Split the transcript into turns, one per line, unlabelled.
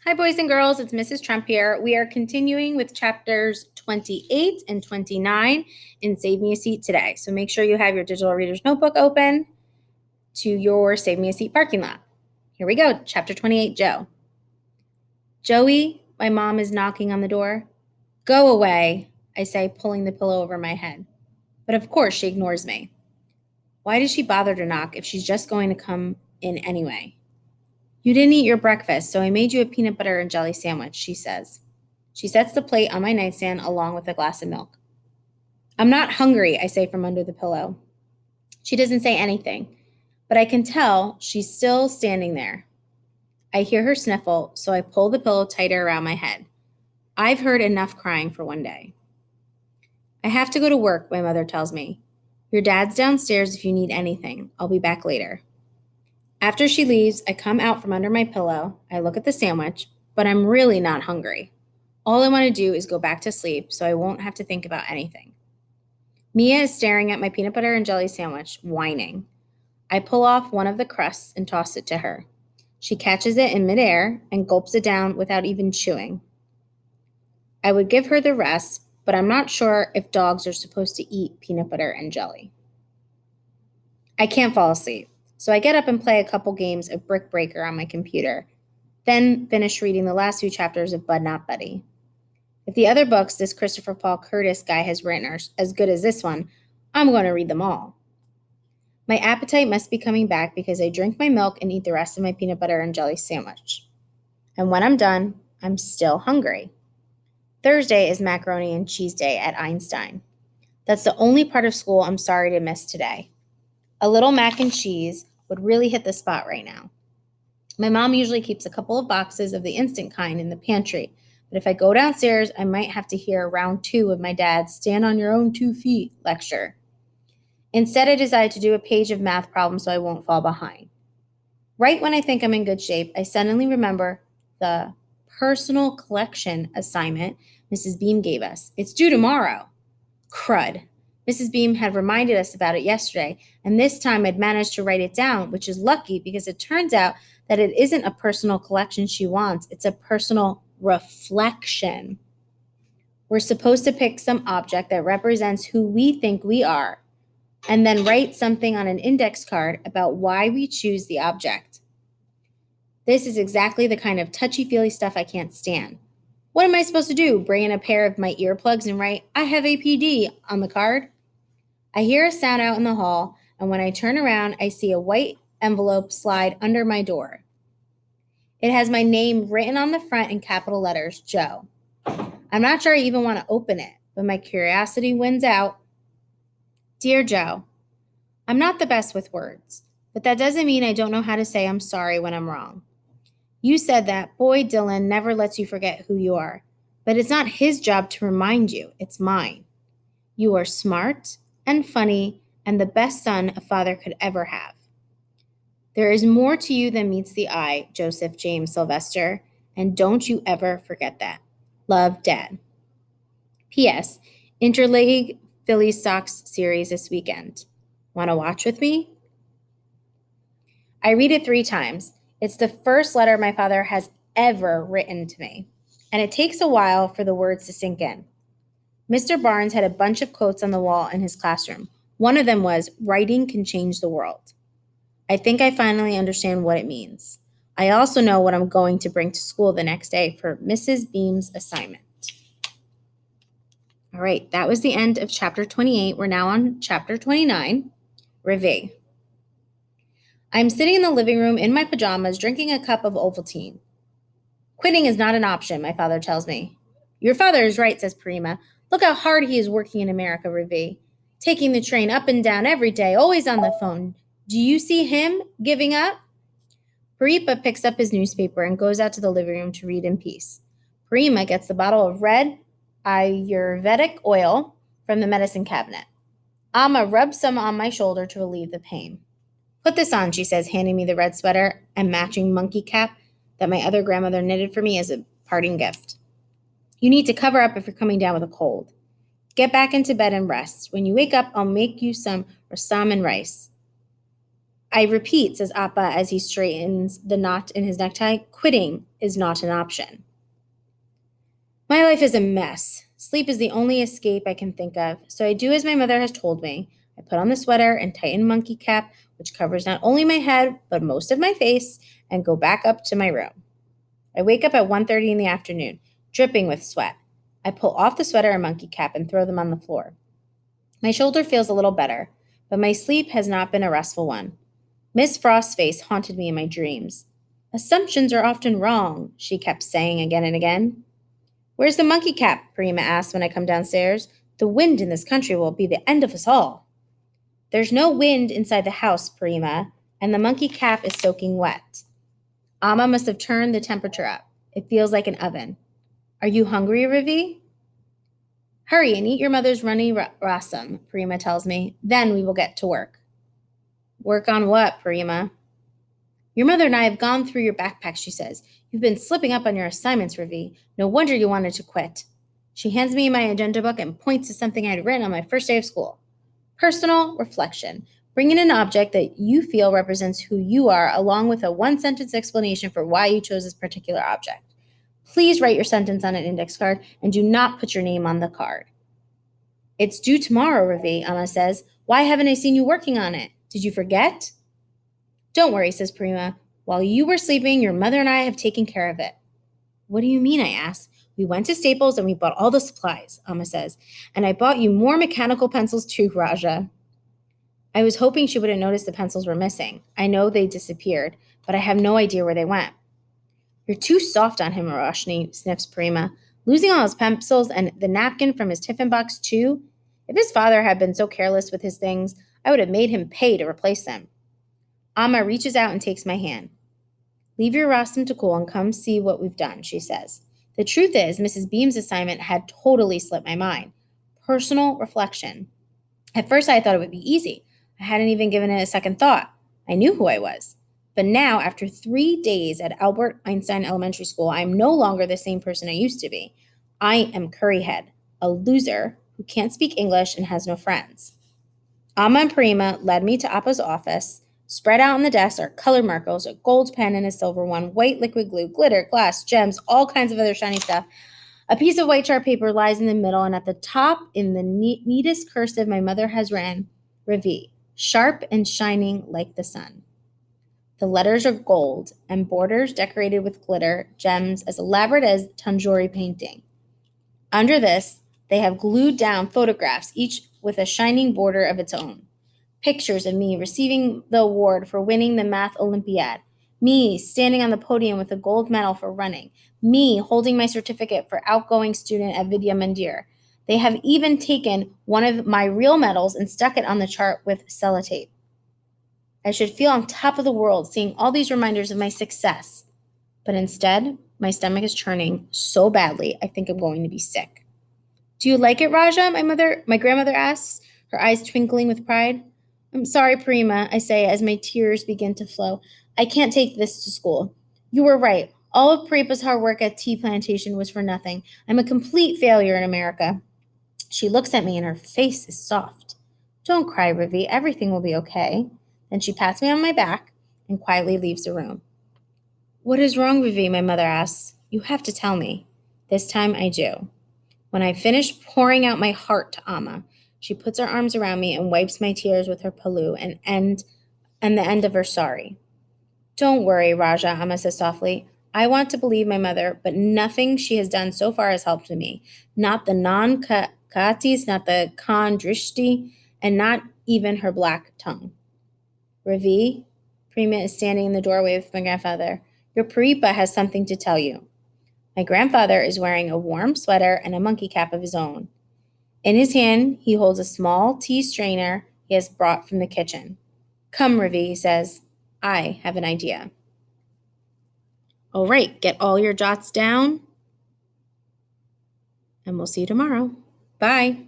Hi, boys and girls. It's Mrs. Trump here. We are continuing with chapters 28 and 29 in Save Me a Seat today. So make sure you have your digital reader's notebook open to your Save Me a Seat parking lot. Here we go. Chapter 28, Joe. Joey, my mom is knocking on the door. Go away, I say, pulling the pillow over my head. But of course, she ignores me. Why does she bother to knock if she's just going to come in anyway? You didn't eat your breakfast, so I made you a peanut butter and jelly sandwich, she says. She sets the plate on my nightstand along with a glass of milk. I'm not hungry, I say from under the pillow. She doesn't say anything, but I can tell she's still standing there. I hear her sniffle, so I pull the pillow tighter around my head. I've heard enough crying for one day. I have to go to work, my mother tells me. Your dad's downstairs if you need anything. I'll be back later. After she leaves, I come out from under my pillow. I look at the sandwich, but I'm really not hungry. All I want to do is go back to sleep so I won't have to think about anything. Mia is staring at my peanut butter and jelly sandwich, whining. I pull off one of the crusts and toss it to her. She catches it in midair and gulps it down without even chewing. I would give her the rest, but I'm not sure if dogs are supposed to eat peanut butter and jelly. I can't fall asleep, so I get up and play a couple games of Brick Breaker on my computer, then finish reading the last few chapters of Bud Not Buddy. If the other books this Christopher Paul Curtis guy has written are as good as this one, I'm going to read them all. My appetite must be coming back because I drink my milk and eat the rest of my peanut butter and jelly sandwich. And when I'm done, I'm still hungry. Thursday is macaroni and cheese day at Einstein. That's the only part of school I'm sorry to miss today. A little mac and cheese would really hit the spot right now. My mom usually keeps a couple of boxes of the instant kind in the pantry, but if I go downstairs, I might have to hear round 2 of my dad's stand on your own 2 feet lecture. Instead, I decide to do a page of math problems so I won't fall behind. Right when I think I'm in good shape, I suddenly remember the personal collection assignment Mrs. Beam gave us. It's due tomorrow. Crud. Mrs. Beam had reminded us about it yesterday, and this time I'd managed to write it down, which is lucky because it turns out that it isn't a personal collection she wants, it's a personal reflection. We're supposed to pick some object that represents who we think we are, and then write something on an index card about why we choose the object. This is exactly the kind of touchy-feely stuff I can't stand. What am I supposed to do? Bring in a pair of my earplugs and write, I have APD on the card? I hear a sound out in the hall, and when I turn around, I see a white envelope slide under my door. It has my name written on the front in capital letters, Joe. I'm not sure I even want to open it, but my curiosity wins out. Dear Joe, I'm not the best with words, but that doesn't mean I don't know how to say I'm sorry when I'm wrong. You said that boy Dylan never lets you forget who you are, but it's not his job to remind you, it's mine. You are smart and funny and the best son a father could ever have. There is more to you than meets the eye, Joseph James Sylvester, and don't you ever forget that. Love, Dad. P.S. Interleague Phillies Sox series this weekend. Want to watch with me? I read it 3 times. It's the first letter my father has ever written to me, and it takes a while for the words to sink in. Mr. Barnes had a bunch of quotes on the wall in his classroom. One of them was, writing can change the world. I think I finally understand what it means. I also know what I'm going to bring to school the next day for Mrs. Beam's assignment. All right, that was the end of chapter 28. We're now on chapter 29, Reveille. I'm sitting in the living room in my pajamas drinking a cup of Ovaltine. Quitting is not an option, my father tells me. Your father is right, says Prima. Look how hard he is working in America, Reveille. Taking the train up and down every day, always on the phone. Do you see him giving up? Paripa picks up his newspaper and goes out to the living room to read in peace. Prima gets the bottle of red Ayurvedic oil from the medicine cabinet. Amma rubs some on my shoulder to relieve the pain. Put this on, she says, handing me the red sweater and matching monkey cap that my other grandmother knitted for me as a parting gift. You need to cover up if you're coming down with a cold. Get back into bed and rest. When you wake up, I'll make you some rasam and rice. I repeat, says Appa as he straightens the knot in his necktie, quitting is not an option. My life is a mess. Sleep is the only escape I can think of, so I do as my mother has told me. I put on the sweater and tighten monkey cap, which covers not only my head, but most of my face, and go back up to my room. I wake up at 1:30 in the afternoon, dripping with sweat. I pull off the sweater and monkey cap and throw them on the floor. My shoulder feels a little better, but my sleep has not been a restful one. Miss Frost's face haunted me in my dreams. Assumptions are often wrong, she kept saying again and again. Where's the monkey cap? Prima asked when I come downstairs. The wind in this country will be the end of us all. There's no wind inside the house, Prima, and the monkey cap is soaking wet. Amma must have turned the temperature up. It feels like an oven. Are you hungry, Ravi? Hurry and eat your mother's runny rasam, Prima tells me. Then we will get to work. Work on what, Prima? Your mother and I have gone through your backpack, she says. You've been slipping up on your assignments, Ravi. No wonder you wanted to quit. She hands me my agenda book and points to something I had written on my first day of school. Personal reflection. Bring in an object that you feel represents who you are, along with a one-sentence explanation for why you chose this particular object. Please write your sentence on an index card and do not put your name on the card. It's due tomorrow, Ravi, Amma says. Why haven't I seen you working on it? Did you forget? Don't worry, says Prima. While you were sleeping, your mother and I have taken care of it. What do you mean, I ask. We went to Staples and we bought all the supplies, Amma says. And I bought you more mechanical pencils too, Raja. I was hoping she wouldn't notice the pencils were missing. I know they disappeared, but I have no idea where they went. You're too soft on him, Roshni, sniffs Prima. Losing all his pencils and the napkin from his tiffin box, too? If his father had been so careless with his things, I would have made him pay to replace them. Amma reaches out and takes my hand. Leave your rasam to cool and come see what we've done, she says. The truth is, Mrs. Beam's assignment had totally slipped my mind. Personal reflection. At first, I thought it would be easy. I hadn't even given it a second thought. I knew who I was. But now, after 3 days at Albert Einstein Elementary School, I am no longer the same person I used to be. I am Curryhead, a loser who can't speak English and has no friends. Amma and Prima led me to Appa's office. Spread out on the desk are color markers, a gold pen and a silver one, white liquid glue, glitter, glass, gems, all kinds of other shiny stuff. A piece of white chart paper lies in the middle, and at the top, in the neatest cursive my mother has written, Ravi, sharp and shining like the sun. The letters are gold, and borders decorated with glitter, gems as elaborate as Tanjore painting. Under this, they have glued down photographs, each with a shining border of its own. Pictures of me receiving the award for winning the Math Olympiad, me standing on the podium with a gold medal for running, me holding my certificate for outgoing student at Vidya Mandir. They have even taken one of my real medals and stuck it on the chart with sellotape. I should feel on top of the world seeing all these reminders of my success. But instead, my stomach is churning so badly, I think I'm going to be sick. Do you like it, Raja? My grandmother asks, her eyes twinkling with pride. I'm sorry, Prima, I say as my tears begin to flow. I can't take this to school. You were right. All of Paripa's hard work at Tea Plantation was for nothing. I'm a complete failure in America. She looks at me and her face is soft. Don't cry, Ravi. Everything will be okay. Then she pats me on my back and quietly leaves the room. What is wrong, Ravi? My mother asks. You have to tell me. This time I do. When I finish pouring out my heart to Amma, she puts her arms around me and wipes my tears with her paloo and the end of her sorry. Don't worry, Raja, Amma says softly. I want to believe my mother, but nothing she has done so far has helped me. Not the non-katis, not the khan drishti, and not even her black tongue. Ravi, Prima is standing in the doorway with my grandfather. Your Paripa has something to tell you. My grandfather is wearing a warm sweater and a monkey cap of his own. In his hand, he holds a small tea strainer he has brought from the kitchen. Come, Ravi, he says. I have an idea. All right, get all your jots down, and we'll see you tomorrow. Bye.